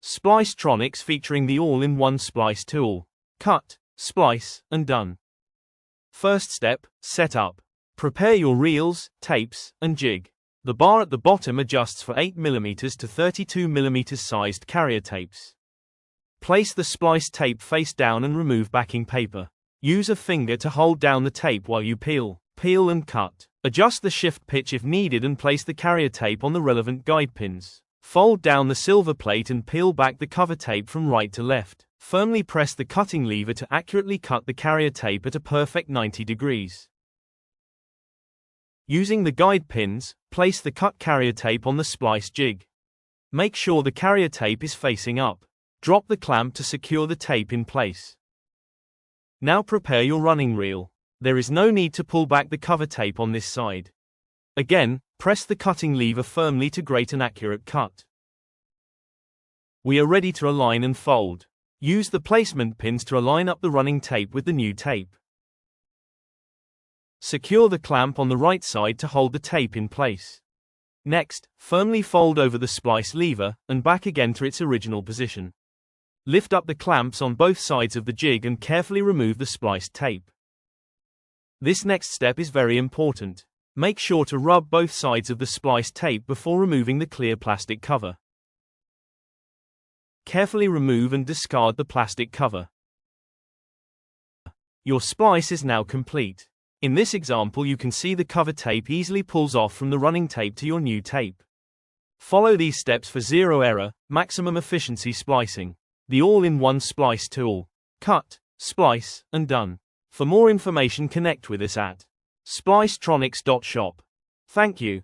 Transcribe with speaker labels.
Speaker 1: Splicetronics featuring the all-in-one splice tool. Cut, splice, and done. First step, set up. Prepare your reels, tapes, and jig. The bar at the bottom adjusts for 8mm to 32mm sized carrier tapes. Place the splice tape face down and remove backing paper. Use a finger to hold down the tape while you peel and cut. Adjust the shift pitch if needed and place the carrier tape on the relevant guide pins. Fold down the silver plate and peel back the cover tape from right to left. Firmly press the cutting lever to accurately cut the carrier tape at a perfect 90 degrees. Using the guide pins, place the cut carrier tape on the splice jig. Make sure the carrier tape is facing up. Drop the clamp to secure the tape in place. Now prepare your running reel. There is no need to pull back the cover tape on this side. Again, press the cutting lever firmly to grate an accurate cut. We are ready to align and fold. Use the placement pins to align up the running tape with the new tape. Secure the clamp on the right side to hold the tape in place. Next, firmly fold over the splice lever, and back again to its original position. Lift up the clamps on both sides of the jig and carefully remove the spliced tape. This next step is very important. Make sure to rub both sides of the splice tape before removing the clear plastic cover. Carefully remove and discard the plastic cover. Your splice is now complete. In this example, you can see the cover tape easily pulls off from the running tape to your new tape. Follow these steps for zero error, maximum efficiency splicing. The all-in-one splice tool. Cut, splice, and done. For more information, connect with us at Splicetronics.shop. Thank you.